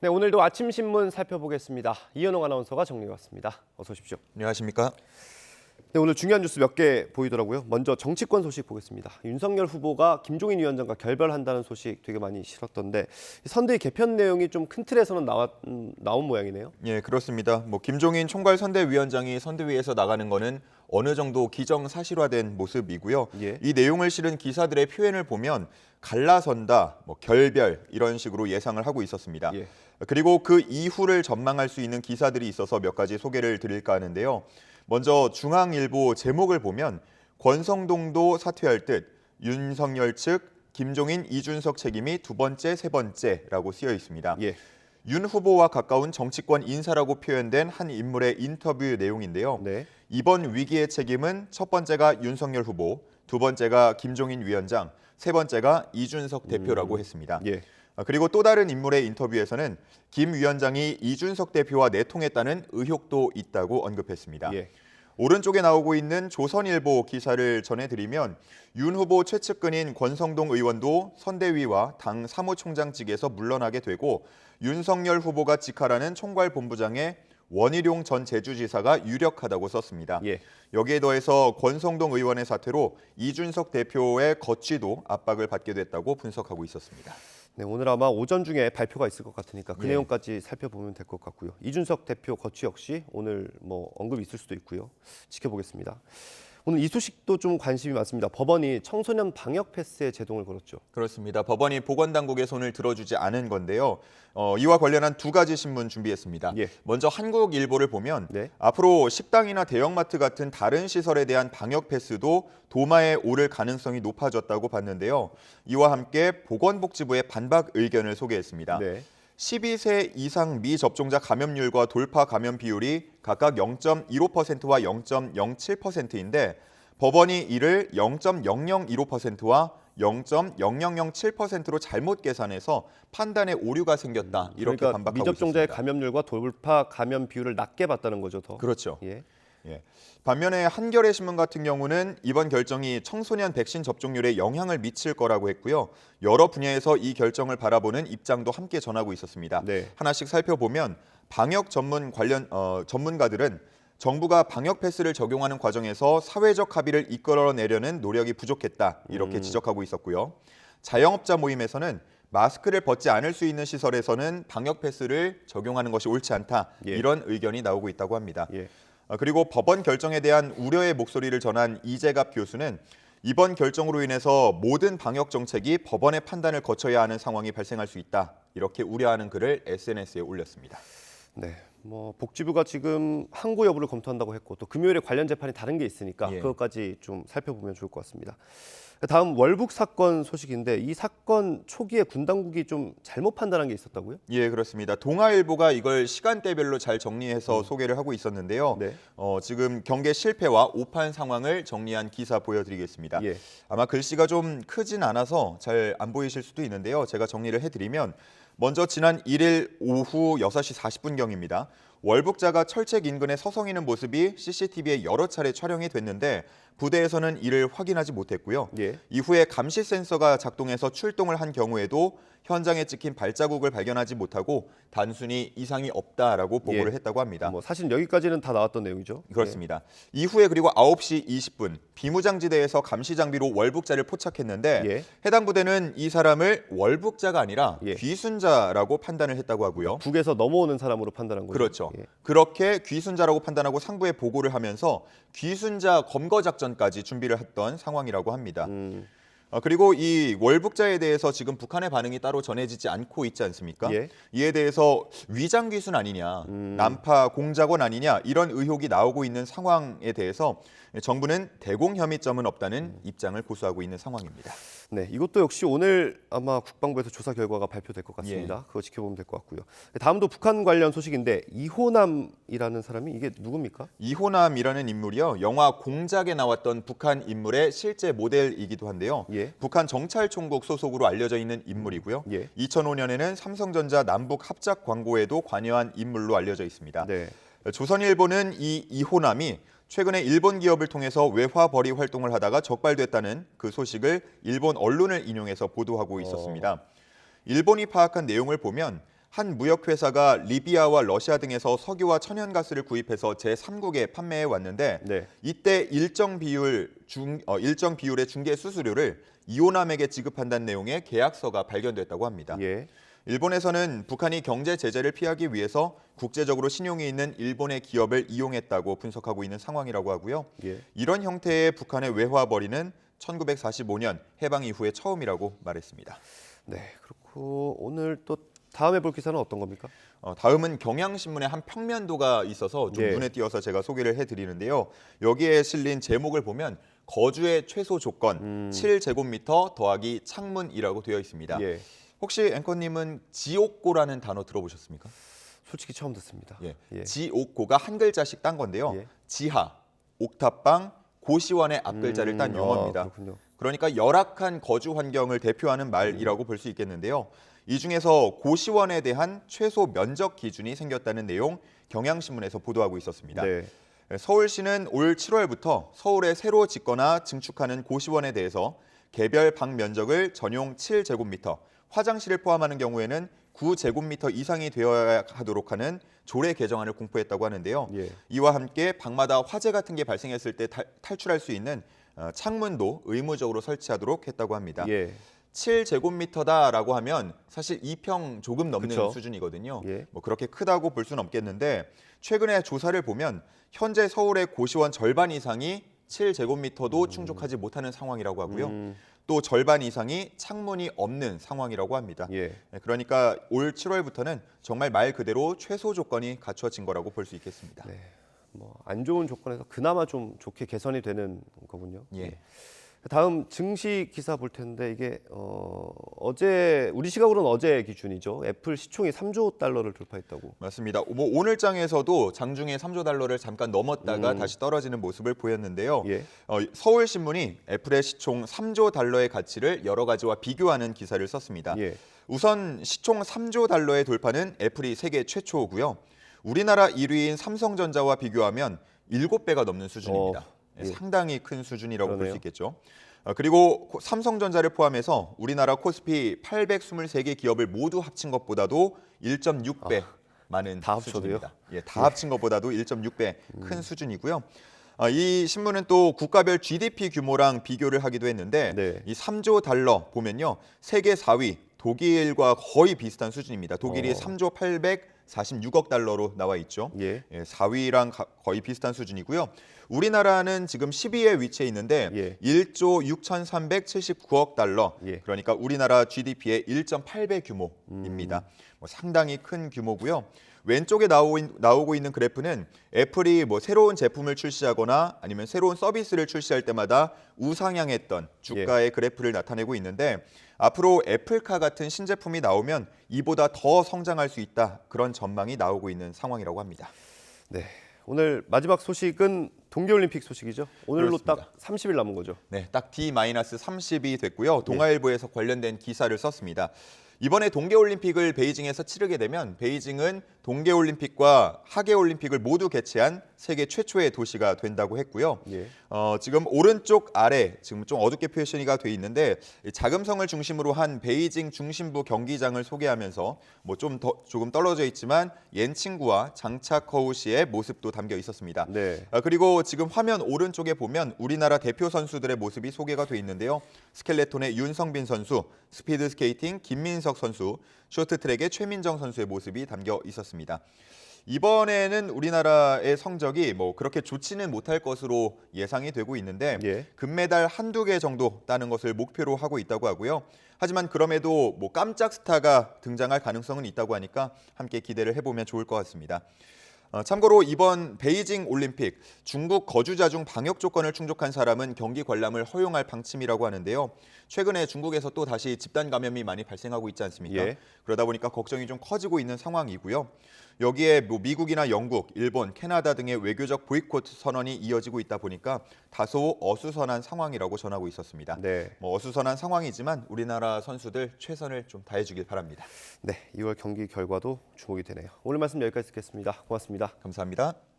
네, 오늘도 아침 신문 살펴보겠습니다. 이현웅 아나운서가 정리해 왔습니다. 어서 오십시오. 안녕하십니까? 네, 오늘 중요한 뉴스 몇 개 보이더라고요. 먼저 정치권 소식 보겠습니다. 윤석열 후보가 김종인 위원장과 결별한다는 소식 되게 많이 실었던데 선대위 개편 내용이 좀 큰 틀에서는 나온 모양이네요. 예, 그렇습니다. 김종인 총괄 선대위원장이 선대위에서 나가는 거는 어느 정도 기정사실화된 모습이고요. 예. 이 내용을 실은 기사들의 표현을 보면 갈라선다, 결별 이런 식으로 예상을 하고 있었습니다. 예. 그리고 그 이후를 전망할 수 있는 기사들이 있어서 몇 가지 소개를 드릴까 하는데요. 먼저 중앙일보 제목을 보면 권성동도 사퇴할 듯 윤석열 측 김종인, 이준석 책임이 두 번째, 세 번째라고 쓰여 있습니다. 예. 윤 후보와 가까운 정치권 인사라고 표현된 한 인물의 인터뷰 내용인데요. 네. 이번 위기의 책임은 첫 번째가 윤석열 후보, 두 번째가 김종인 위원장, 세 번째가 이준석 대표라고 했습니다. 예. 그리고 또 다른 인물의 인터뷰에서는 김 위원장이 이준석 대표와 내통했다는 의혹도 있다고 언급했습니다. 예. 오른쪽에 나오고 있는 조선일보 기사를 전해드리면 윤 후보 최측근인 권성동 의원도 선대위와 당 사무총장직에서 물러나게 되고 윤석열 후보가 직할하는 총괄본부장에 원희룡 전 제주지사가 유력하다고 썼습니다. 예. 여기에 더해서 권성동 의원의 사퇴로 이준석 대표의 거취도 압박을 받게 됐다고 분석하고 있었습니다. 네, 오늘 아마 오전 중에 발표가 있을 것 같으니까 그 예. 내용까지 살펴보면 될 것 같고요. 이준석 대표 거취 역시 오늘 언급이 있을 수도 있고요. 지켜보겠습니다. 오늘 이 소식도 좀 관심이 많습니다. 법원이 청소년 방역 패스에 제동을 걸었죠. 그렇습니다. 법원이 보건당국의 손을 들어주지 않은 건데요. 이와 관련한 두 가지 신문 준비했습니다. 예. 먼저 한국일보를 보면 네. 앞으로 식당이나 대형마트 같은 다른 시설에 대한 방역 패스도 도마에 오를 가능성이 높아졌다고 봤는데요. 이와 함께 보건복지부의 반박 의견을 소개했습니다. 네. 12세 이상 미접종자 감염률과 돌파 감염 비율이 각각 0.15%와 0.07%인데 법원이 이를 0.0015%와 0.0007%로 잘못 계산해서 판단에 오류가 생겼다. 이렇게 그러니까 반박하고 미접종자의 있습니다. 감염률과 돌파 감염 비율을 낮게 봤다는 거죠, 더. 그렇죠. 예. 예. 반면에 한겨레 신문 같은 경우는 이번 결정이 청소년 백신 접종률에 영향을 미칠 거라고 했고요. 여러 분야에서 이 결정을 바라보는 입장도 함께 전하고 있었습니다. 네. 하나씩 살펴보면 방역 전문가들은 정부가 방역 패스를 적용하는 과정에서 사회적 합의를 이끌어내려는 노력이 부족했다. 이렇게 지적하고 있었고요. 자영업자 모임에서는 마스크를 벗지 않을 수 있는 시설에서는 방역 패스를 적용하는 것이 옳지 않다. 예. 이런 의견이 나오고 있다고 합니다. 예. 그리고 법원 결정에 대한 우려의 목소리를 전한 이재갑 교수는 이번 결정으로 인해서 모든 방역 정책이 법원의 판단을 거쳐야 하는 상황이 발생할 수 있다. 이렇게 우려하는 글을 SNS에 올렸습니다. 네. 복지부가 지금 항고 여부를 검토한다고 했고 또 금요일에 관련 재판이 다른 게 있으니까 예. 그것까지 좀 살펴보면 좋을 것 같습니다. 다음 월북 사건 소식인데 이 사건 초기에 군 당국이 좀 잘못 판단한 게 있었다고요? 예, 그렇습니다. 동아일보가 이걸 시간대별로 잘 정리해서 소개를 하고 있었는데요. 네. 지금 경계 실패와 오판 상황을 정리한 기사 보여드리겠습니다. 예. 아마 글씨가 좀 크진 않아서 잘 안 보이실 수도 있는데요. 제가 정리를 해드리면 먼저 지난 1일 오후 6시 40분경입니다. 월북자가 철책 인근에 서성이는 모습이 CCTV에 여러 차례 촬영이 됐는데 부대에서는 이를 확인하지 못했고요. 예. 이후에 감시 센서가 작동해서 출동을 한 경우에도 현장에 찍힌 발자국을 발견하지 못하고 단순히 이상이 없다라고 보고를 예. 했다고 합니다. 사실 여기까지는 다 나왔던 내용이죠. 그렇습니다. 이후에 그리고 9시 20분 비무장지대에서 감시 장비로 월북자를 포착했는데 예. 해당 부대는 이 사람을 월북자가 아니라 예. 귀순자라고 판단을 했다고 하고요. 북에서 넘어오는 사람으로 판단한 거죠. 그렇죠. 예. 그렇게 귀순자라고 판단하고 상부에 보고를 하면서 귀순자 검거 작전까지 준비를 했던 상황이라고 합니다. 그리고 이 월북자에 대해서 지금 북한의 반응이 따로 전해지지 않고 있지 않습니까? 예. 이에 대해서 위장 귀순 아니냐, 난파 공작원 아니냐 이런 의혹이 나오고 있는 상황에 대해서 정부는 대공 혐의점은 없다는 입장을 고수하고 있는 상황입니다. 네, 이것도 역시 오늘 아마 국방부에서 조사 결과가 발표될 것 같습니다. 그거 지켜보면 될 것 같고요. 다음도 북한 관련 소식인데 이호남이라는 사람이 이게 누굽니까? 이호남이라는 인물이요. 영화 공작에 나왔던 북한 인물의 실제 모델이기도 한데요. 예. 북한 정찰총국 소속으로 알려져 있는 인물이고요. 예. 2005년에는 삼성전자 남북 합작 광고에도 관여한 인물로 알려져 있습니다. 네. 조선일보는 이 이호남이 최근에 일본 기업을 통해서 외화 벌이 활동을 하다가 적발됐다는 그 소식을 일본 언론을 인용해서 보도하고 있었습니다. 일본이 파악한 내용을 보면 한 무역회사가 리비아와 러시아 등에서 석유와 천연가스를 구입해서 제3국에 판매해 왔는데 네. 이때 일정 비율의 중개 수수료를 이오남에게 지급한다는 내용의 계약서가 발견됐다고 합니다. 예. 일본에서는 북한이 경제 제재를 피하기 위해서 국제적으로 신용이 있는 일본의 기업을 이용했다고 분석하고 있는 상황이라고 하고요. 예. 이런 형태의 북한의 외화 벌이는 1945년 해방 이후에 처음이라고 말했습니다. 네. 그렇고 오늘 또 다음에 볼 기사는 어떤 겁니까? 다음은 경향신문의 한 평면도가 있어서 좀 예. 눈에 띄어서 제가 소개를 해드리는데요. 여기에 실린 제목을 보면 거주의 최소 조건 7제곱미터 더하기 창문이라고 되어 있습니다. 예. 혹시 앵커님은 지옥고라는 단어 들어보셨습니까? 솔직히 처음 듣습니다. 예. 예. 지옥고가 한 글자씩 딴 건데요. 예. 지하, 옥탑방, 고시원의 앞글자를 딴 용어입니다. 그렇군요. 그러니까 열악한 거주 환경을 대표하는 말이라고 볼 수 있겠는데요. 이 중에서 고시원에 대한 최소 면적 기준이 생겼다는 내용 경향신문에서 보도하고 있었습니다. 네. 서울시는 올 7월부터 서울에 새로 짓거나 증축하는 고시원에 대해서 개별 방 면적을 전용 7제곱미터, 화장실을 포함하는 경우에는 9제곱미터 이상이 되어야 하도록 하는 조례 개정안을 공포했다고 하는데요. 예. 이와 함께 방마다 화재 같은 게 발생했을 때 탈출할 수 있는 창문도 의무적으로 설치하도록 했다고 합니다. 예. 7제곱미터다라고 하면 사실 2평 조금 넘는 그쵸. 수준이거든요. 예. 뭐 그렇게 크다고 볼 수는 없겠는데 최근에 조사를 보면 현재 서울의 고시원 절반 이상이 7제곱미터도 충족하지 못하는 상황이라고 하고요. 또 절반 이상이 창문이 없는 상황이라고 합니다. 예. 네, 그러니까 올 7월부터는 정말 말 그대로 최소 조건이 갖춰진 거라고 볼 수 있겠습니다. 네. 뭐 안 좋은 조건에서 그나마 좀 좋게 개선이 되는 거군요. 예. 다음 증시 기사 볼 텐데 이게 어제 우리 시각으로는 어제 기준이죠. 애플 시총이 3조 달러를 돌파했다고. 맞습니다. 뭐 오늘 장에서도 장중에 3조 달러를 잠깐 넘었다가 다시 떨어지는 모습을 보였는데요. 예. 서울신문이 애플의 시총 3조 달러의 가치를 여러 가지와 비교하는 기사를 썼습니다. 예. 우선 시총 3조 달러의 돌파는 애플이 세계 최초고요. 우리나라 1위인 삼성전자와 비교하면 7배가 넘는 수준입니다. 예. 상당히 큰 수준이라고 볼 그러네요. 수 있겠죠. 그리고 삼성전자를 포함해서 우리나라 코스피 823개 기업을 모두 합친 것보다도 1.6배 많은 다 합쳐도요? 수준입니다. 예, 다 합친 것보다도 1.6배 큰 수준이고요. 이 신문은 또 국가별 GDP 규모랑 비교를 하기도 했는데 네. 이 3조 달러 보면요. 세계 4위 독일과 거의 비슷한 수준입니다. 독일이 3조 846억 달러로 나와 있죠. 예. 4위랑 거의 비슷한 수준이고요. 우리나라는 지금 10위에 위치해 있는데 예. 1조 6,379억 달러. 예. 그러니까 우리나라 GDP의 1.8배 규모입니다. 뭐 상당히 큰 규모고요. 왼쪽에 나오고 있는 그래프는 애플이 뭐 새로운 제품을 출시하거나 아니면 새로운 서비스를 출시할 때마다 우상향했던 주가의 그래프를 나타내고 있는데 앞으로 애플카 같은 신제품이 나오면 이보다 더 성장할 수 있다. 그런 전망이 나오고 있는 상황이라고 합니다. 네. 오늘 마지막 소식은 동계올림픽 소식이죠. 오늘로 그렇습니다. 딱 30일 남은 거죠. 네, 딱 D-30이 됐고요. 동아일보에서 관련된 기사를 썼습니다. 이번에 동계올림픽을 베이징에서 치르게 되면 베이징은 동계올림픽과 하계올림픽을 모두 개최한 세계 최초의 도시가 된다고 했고요. 예. 지금 오른쪽 아래 지금 좀 어둡게 표시가 돼 있는데 자금성을 중심으로 한 베이징 중심부 경기장을 소개하면서 뭐 조금 떨어져 있지만 옌칭구와 장차커우 씨의 모습도 담겨 있었습니다. 네. 그리고 지금 화면 오른쪽에 보면 우리나라 대표 선수들의 모습이 소개가 돼 있는데요. 스켈레톤의 윤성빈 선수, 스피드 스케이팅 김민석 선수, 쇼트트랙의 최민정 선수의 모습이 담겨 있었습니다. 이번에는 우리나라의 성적이 뭐 그렇게 좋지는 못할 것으로 예상이 되고 있는데 예. 금메달 한두 개 정도 따는 것을 목표로 하고 있다고 하고요. 하지만 그럼에도 뭐 깜짝 스타가 등장할 가능성은 있다고 하니까 함께 기대를 해보면 좋을 것 같습니다. 참고로 이번 베이징 올림픽 중국 거주자 중 방역 조건을 충족한 사람은 경기 관람을 허용할 방침이라고 하는데요. 최근에 중국에서 또 다시 집단 감염이 많이 발생하고 있지 않습니까? 예. 그러다 보니까 걱정이 좀 커지고 있는 상황이고요. 여기에 뭐 미국이나 영국, 일본, 캐나다 등의 외교적 보이콧 선언이 이어지고 있다 보니까 다소 어수선한 상황이라고 전하고 있었습니다. 네. 뭐 어수선한 상황이지만 우리나라 선수들 최선을 좀 다해주길 바랍니다. 네. 2월 경기 결과도 주목이 되네요. 오늘 말씀 여기까지 듣겠습니다. 고맙습니다. 감사합니다.